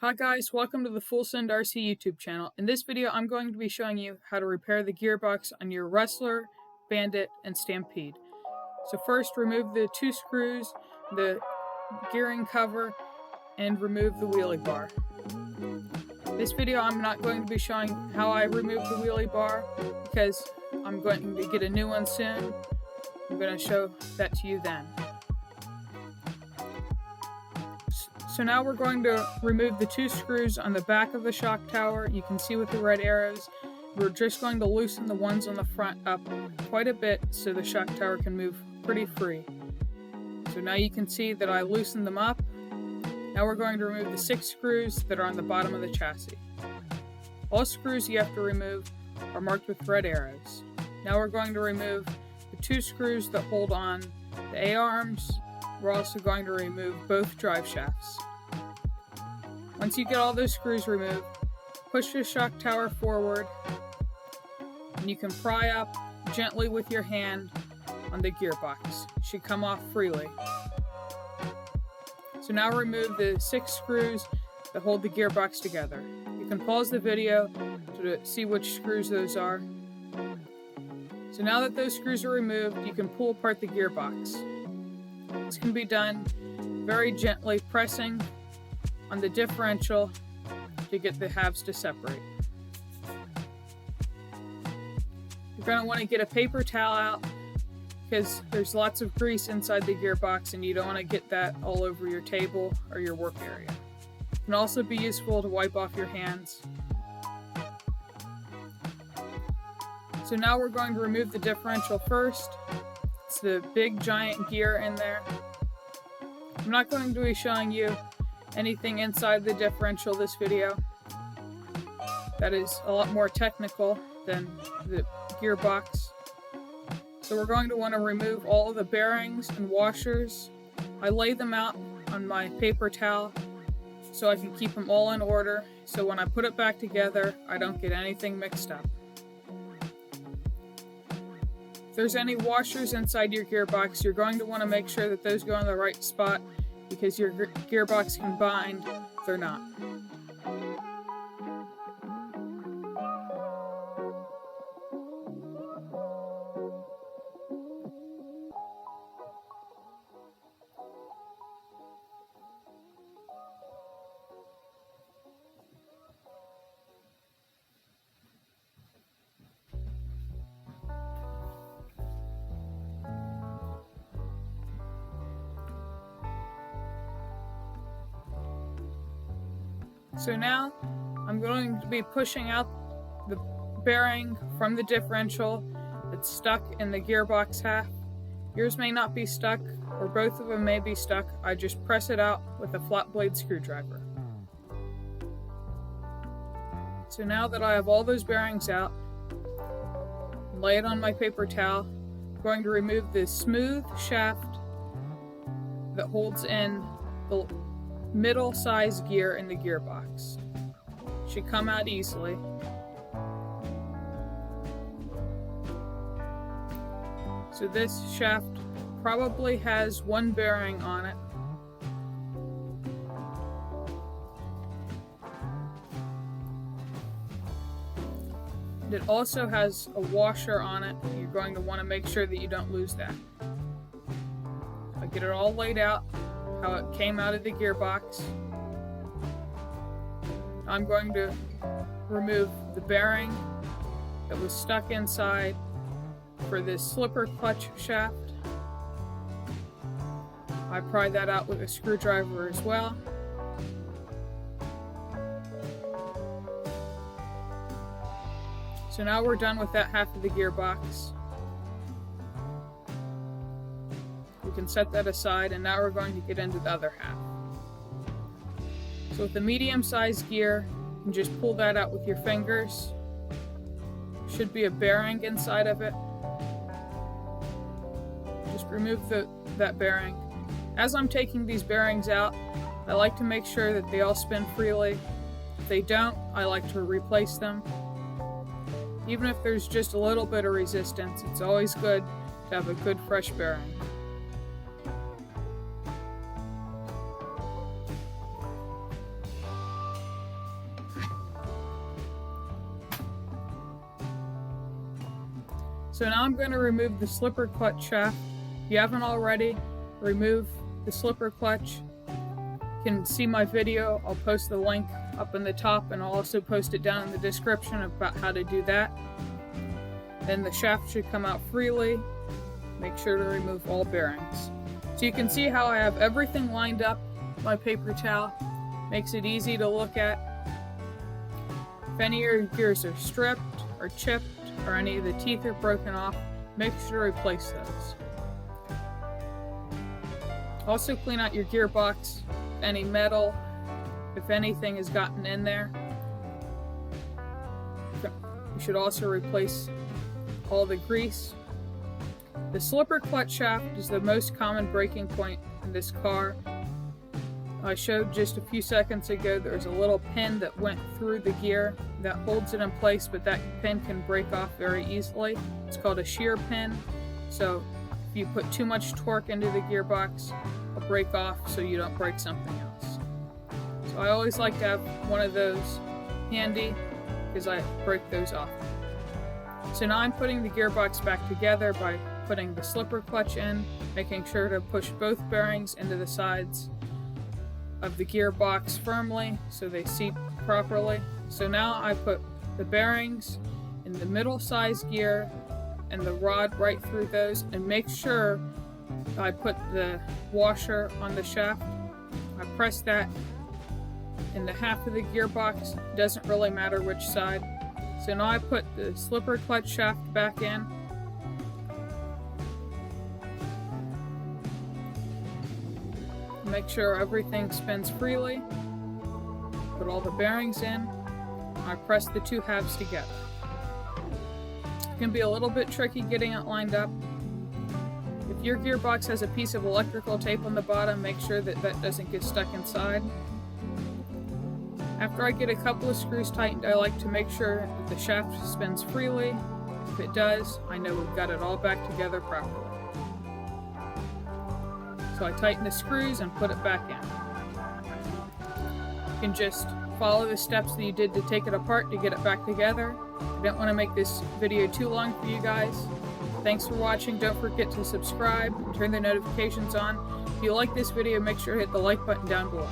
Hi guys, welcome to the FullSendRC YouTube channel. In this video, I'm going to be showing you how to repair the gearbox on your Rustler, Bandit, and Stampede. So first, remove the two screws, the gearing cover, and remove the wheelie bar. This video, I'm not going to be showing how I remove the wheelie bar because I'm going to get a new one soon. I'm going to show that to you then. So now we're going to remove the two screws on the back of the shock tower. You can see with the red arrows. We're just going to loosen the ones on the front up quite a bit so the shock tower can move pretty free. So now you can see that I loosened them up. Now we're going to remove the 6 screws that are on the bottom of the chassis. All screws you have to remove are marked with red arrows. Now we're going to remove the 2 screws that hold on the A-arms. We're also going to remove both drive shafts. Once you get all those screws removed, push the shock tower forward, and you can pry up gently with your hand on the gearbox. It should come off freely. So now remove the 6 screws that hold the gearbox together. You can pause the video to see which screws those are. So now that those screws are removed, you can pull apart the gearbox. This can be done very gently, pressing on the differential to get the halves to separate. You're going to want to get a paper towel out because there's lots of grease inside the gearbox and you don't want to get that all over your table or your work area. It can also be useful to wipe off your hands. So now we're going to remove the differential first. It's the big giant gear in there. I'm not going to be showing you anything inside the differential this video. That is a lot more technical than the gearbox. So we're going to want to remove all of the bearings and washers. I lay them out on my paper towel so I can keep them all in order, so when I put it back together, I don't get anything mixed up. If there's any washers inside your gearbox, you're going to want to make sure that those go in the right spot because your gearbox can bind if they're not. So now I'm going to be pushing out the bearing from the differential that's stuck in the gearbox half. Yours may not be stuck, or both of them may be stuck. I just press it out with a flat blade screwdriver. So now that I have all those bearings out, lay it on my paper towel. I'm going to remove the smooth shaft that holds in the middle size gear in the gearbox. Should come out easily. So this shaft probably has 1 bearing on it. And it also has a washer on it. You're going to want to make sure that you don't lose that. I get it all laid out how it came out of the gearbox. I'm going to remove the bearing that was stuck inside for this slipper clutch shaft. I pry that out with a screwdriver as well. So now we're done with that half of the gearbox. We can set that aside, and now we're going to get into the other half. So with the medium-sized gear, you can just pull that out with your fingers. Should be a bearing inside of it. Just remove that bearing. As I'm taking these bearings out, I like to make sure that they all spin freely. If they don't, I like to replace them. Even if there's just a little bit of resistance, it's always good to have a good fresh bearing. So now I'm going to remove the slipper clutch shaft. If you haven't already, remove the slipper clutch. You can see my video. I'll post the link up in the top, and I'll also post it down in the description about how to do that. Then the shaft should come out freely. Make sure to remove all bearings. So you can see how I have everything lined up. My paper towel makes it easy to look at. If any of your gears are stripped or chipped or any of the teeth are broken off, make sure to replace those. Also clean out your gearbox, any metal, if anything has gotten in there. You should also replace all the grease. The slipper clutch shaft is the most common breaking point in this car. I showed just a few seconds ago there's a little pin that went through the gear that holds it in place, but that pin can break off very easily. It's called a shear pin. So if you put too much torque into the gearbox, it'll break off so you don't break something else. So I always like to have one of those handy because I break those off. So now I'm putting the gearbox back together by putting the slipper clutch in, making sure to push both bearings into the sides of the gearbox firmly so they seat properly. So now I put the bearings in the middle size gear and the rod right through those, and make sure I put the washer on the shaft. I press that in the half of the gearbox, doesn't really matter which side. So now I put the slipper clutch shaft back in. Make sure everything spins freely. Put all the bearings in. I press the two halves together. It can be a little bit tricky getting it lined up. If your gearbox has a piece of electrical tape on the bottom, make sure that that doesn't get stuck inside. After I get a couple of screws tightened, I like to make sure that the shaft spins freely. If it does, I know we've got it all back together properly. So I tighten the screws and put it back in. You can just follow the steps that you did to take it apart to get it back together. I don't want to make this video too long for you guys. Thanks for watching. Don't forget to subscribe and turn the notifications on. If you like this video, make sure to hit the like button down below.